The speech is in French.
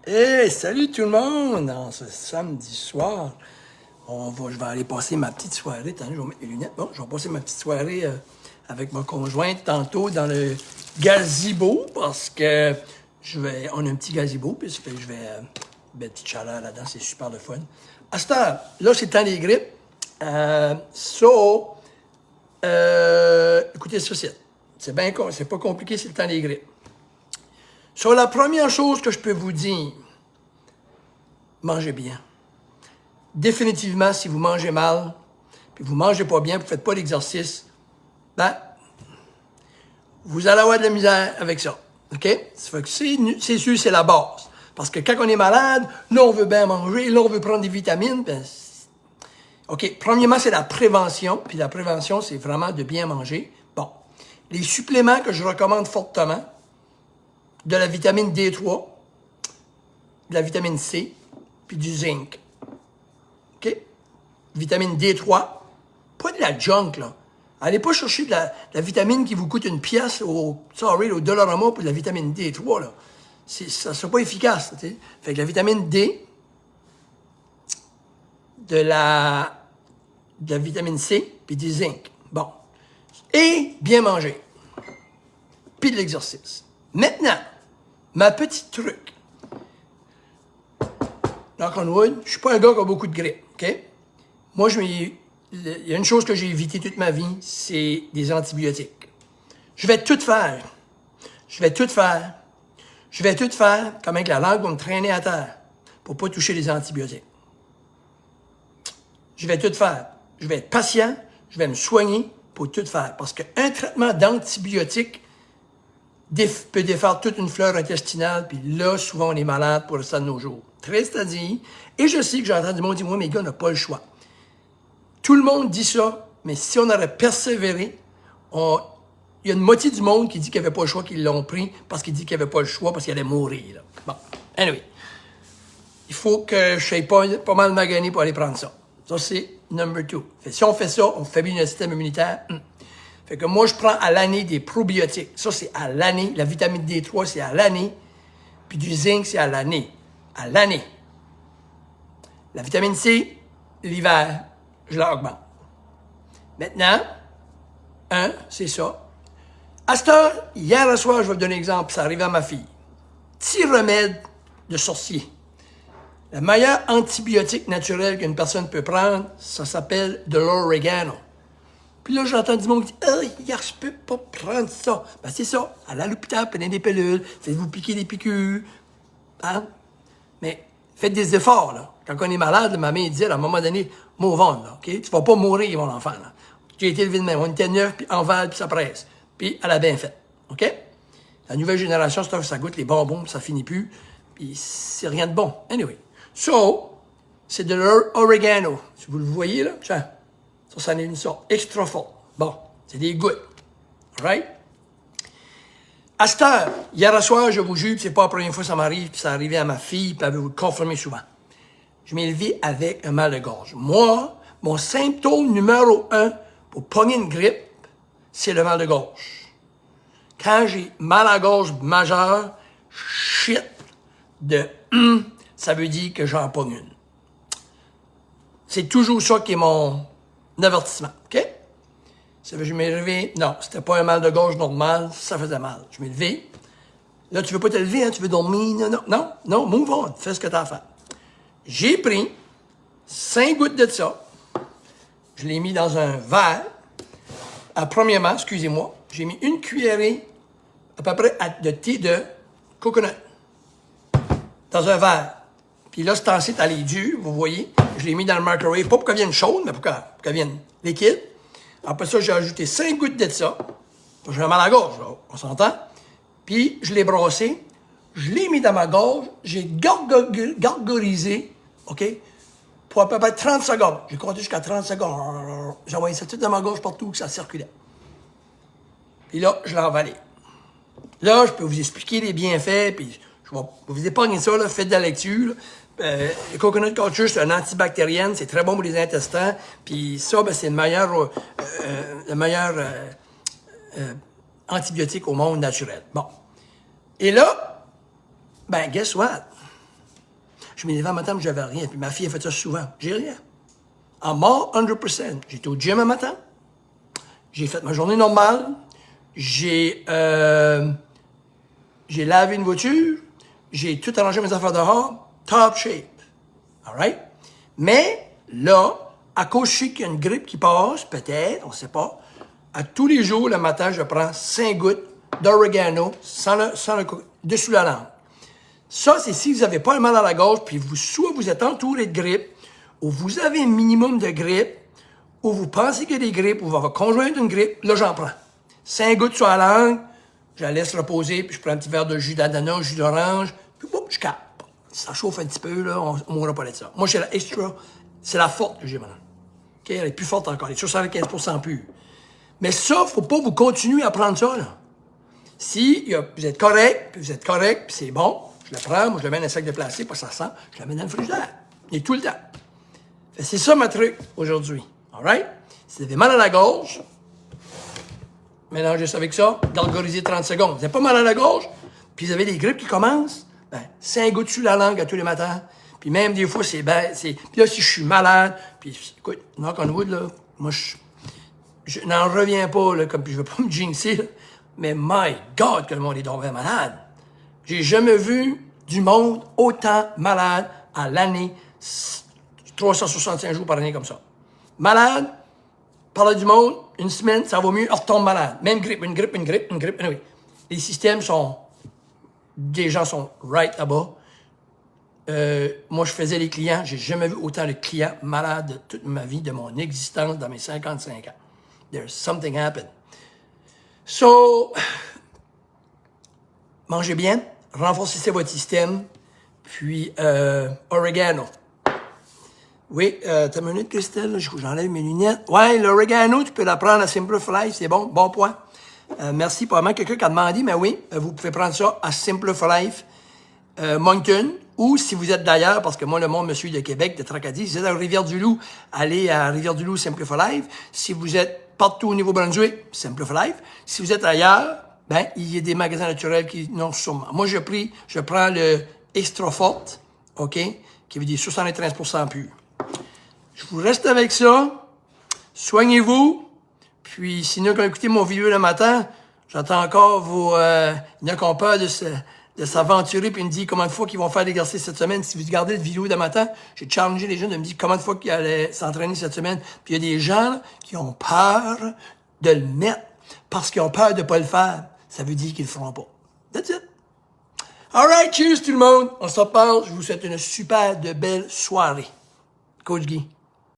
Hey, salut tout le monde! En ce samedi soir, je vais aller passer ma petite soirée. Attendez, je vais mettre mes lunettes. Bon, je vais passer ma petite soirée avec ma conjointe tantôt dans le gazebo parce que on a un petit gazebo, puis ça fait que je vais, belle petite chaleur là-dedans, c'est super le fun. À cette heure, là, c'est le temps des grippes. Écoutez ça, c'est pas compliqué, c'est le temps des grippes. Sur la première chose que je peux vous dire, mangez bien. Définitivement, si vous mangez mal, puis vous mangez pas bien, vous faites pas d'exercice, ben, vous allez avoir de la misère avec ça. OK? Ça fait que c'est sûr, c'est la base. Parce que quand on est malade, là, on veut bien manger, là, on veut prendre des vitamines. Ben, OK. Premièrement, c'est la prévention. Puis la prévention, c'est vraiment de bien manger. Bon. Les suppléments que je recommande fortement, de la vitamine D3, de la vitamine C, puis du zinc. OK? Vitamine D3, pas de la junk, là. Allez pas chercher de la vitamine qui vous coûte une pièce au Dollarama pour de la vitamine D3, là. Ça ne sera pas efficace, tu sais. Fait que la vitamine D, de la vitamine C, puis du zinc. Bon. Et bien manger. Puis de l'exercice. Maintenant, ma petite truc. Knock on wood, je suis pas un gars qui a beaucoup de grippe, OK? Moi, il y a une chose que j'ai évitée toute ma vie, c'est des antibiotiques. Je vais tout faire. Comme avec la langue va me traîner à terre pour pas toucher les antibiotiques. Je vais tout faire. Je vais être patient, je vais me soigner pour tout faire. Parce qu'un traitement d'antibiotiques peut défaire toute une flore intestinale, puis là, souvent, on est malade pour le restant de nos jours. Triste à dire. Et je sais que j'entends du monde dire, moi, mes gars, on n'a pas le choix. Tout le monde dit ça, mais si on aurait persévéré, il y a une moitié du monde qui dit qu'il n'y avait pas le choix, qu'ils l'ont pris, parce qu'il dit qu'il n'y avait pas le choix, parce qu'il allait mourir. Là. Bon, anyway. Il faut que je sois pas mal magané pour aller prendre ça. Ça, c'est number 2. Si on fait ça, on faiblit notre système immunitaire. Fait que moi, je prends à l'année des probiotiques. Ça, c'est à l'année. La vitamine D3, c'est à l'année. Puis du zinc, c'est à l'année. À l'année. La vitamine C, l'hiver, je l'augmente. Maintenant, c'est ça. À cette heure, hier soir, je vais vous donner un exemple, ça arrivait à ma fille. Petit remède de sorcier. Le meilleur antibiotique naturel qu'une personne peut prendre, ça s'appelle de l'oregano. Puis là, j'entends du monde qui dit « je peux pas prendre ça. » Ben, c'est ça. Allez à l'hôpital, prenez des pilules, faites-vous piquer des piqûres. Hein? Mais faites des efforts, là. Quand on est malade, ma mère dit, à un moment donné, move on, là, OK? Tu vas pas mourir, mon enfant, là. J'ai été élevé de même. On était neuf, puis en val, puis ça presse. Puis elle a bien fait. OK? La nouvelle génération, ça goûte les bonbons, puis ça finit plus. Puis c'est rien de bon. Anyway. So, c'est de l'oregano. Si vous le voyez, là, tiens. Ça en est une sorte extra fort. Bon, c'est des gouttes. Right? À cette heure, hier soir, je vous jure, c'est pas la première fois que ça m'arrive, puis ça arrivait à ma fille, puis elle veut vous le confirmer souvent. Je m'ai levé avec un mal de gorge. Moi, mon symptôme numéro 1 pour pogner une grippe, c'est le mal de gorge. Quand j'ai mal à la gorge majeur, shit ça veut dire que j'en pogne une. C'est toujours ça qui est mon avertissement, OK? Ça veut dire, je m'ai levé. Non, c'était pas un mal de gorge normal, ça faisait mal. Je m'ai levé. Là, tu veux pas te lever, hein? Tu veux dormir? Non, move on, fais ce que t'as à faire. J'ai pris 5 gouttes de ça. Je l'ai mis dans un verre. Premièrement, excusez-moi, j'ai mis une cuillerée à peu près de thé de coconut dans un verre. Puis là, c'est ensuite, elle est dure, vous voyez. Je l'ai mis dans le microwave, pas pour qu'elle vienne chaude, mais pour qu'elle vienne liquide. Après ça, j'ai ajouté 5 gouttes de ça. J'ai mal à la gorge, là, on s'entend. Puis, je l'ai brassé. Je l'ai mis dans ma gorge. J'ai gargarisé, OK, pour à peu près 30 secondes. J'ai compté jusqu'à 30 secondes. J'ai envoyé ça tout dans ma gorge partout, que ça circulait. Puis là, je l'ai avalé. Là, je peux vous expliquer les bienfaits, puis je vais vous épargner ça, là, faites de la lecture. Le coconut culture, c'est un antibactérienne, c'est très bon pour les intestins. Puis ça, ben, c'est le meilleur antibiotique au monde naturel. Bon. Et là, ben, guess what? Je me levais le matin, mais j'avais rien. Puis ma fille a fait ça souvent. J'ai rien. I'm all 100%. J'étais au gym un matin. J'ai fait ma journée normale. J'ai lavé une voiture. J'ai tout arrangé mes affaires dehors. Top shape. All right? Mais là, à cause je sais qu'il y a une grippe qui passe, peut-être, on ne sait pas, à tous les jours, le matin, je prends 5 gouttes d'oregano dessous la langue. Ça, c'est si vous n'avez pas le mal à la gorge, puis soit vous êtes entouré de grippe, ou vous avez un minimum de grippe, ou vous pensez qu'il y a des grippes, ou votre conjoint a une grippe, là, j'en prends. 5 gouttes sur la langue, je la laisse reposer, puis je prends un petit verre de jus d'ananas, jus d'orange, puis boum, je capte. Si ça chauffe un petit peu, là, on ne mourra pas de ça. Moi, j'ai la extra, c'est la forte que j'ai maintenant. OK? Elle est plus forte encore, elle est 75% pure. Mais ça, il ne faut pas vous continuer à prendre ça, là. Si vous êtes correct, puis c'est bon, je le prends, moi je le mets dans un sac de plastique, parce que ça sent, je le mets dans le frigidaire. Et tout le temps. C'est ça ma truc aujourd'hui. All right? Si vous avez mal à la gorge, mélangez ça avec ça, gargarisez 30 secondes. Vous n'avez pas mal à la gorge, puis vous avez des grippes qui commencent, 5 gouttes sur la langue à tous les matins. Puis même des fois, puis là, si je suis malade, puis écoute, knock on wood, là, moi, je n'en reviens pas, là, comme je veux pas me jinxer, là, mais my God, que le monde est tombé malade. J'ai jamais vu du monde autant malade à l'année, 365 jours par année comme ça. Malade, parler du monde, une semaine, ça va mieux, on retombe malade. Même grippe, une grippe. Anyway, les systèmes des gens sont right là-bas. Moi, je faisais les clients, j'ai jamais vu autant de clients malades de toute ma vie, de mon existence, dans mes 55 ans. There's something happened. So, mangez bien, renforcez votre système, puis oregano. Oui, t'as une minute, Christelle, j'enlève mes lunettes. Ouais, l'oregano, tu peux la prendre à Simplify, c'est bon point. Merci, probablement quelqu'un qui a demandé, mais oui, vous pouvez prendre ça à Simplify Moncton, ou si vous êtes d'ailleurs, parce que moi, le monde me suit de Québec, de Tracadie, si vous êtes à Rivière-du-Loup, allez à Rivière-du-Loup, Simplify Life. Si vous êtes partout au Nouveau-Brunswick, Simplify Life. Si vous êtes ailleurs, il y a des magasins naturels qui n'ont sûrement. Moi, je prends le Extra Forte, OK, qui veut dire 73% pur. Je vous reste avec ça. Soignez-vous. Puis, sinon, quand vous écoutez mon vidéo le matin, j'entends encore il y en a qui ont peur de s'aventurer, puis ils me disent combien de fois qu'ils vont faire l'exercice cette semaine. Si vous regardez la vidéo de matin, j'ai challengé les jeunes de me dire combien de fois qu'ils allaient s'entraîner cette semaine. Puis il y a des gens là, qui ont peur de le mettre parce qu'ils ont peur de pas le faire. Ça veut dire qu'ils le feront pas. That's it. All right, cheers tout le monde. On se reparle. Je vous souhaite une super de belle soirée. Coach Guy.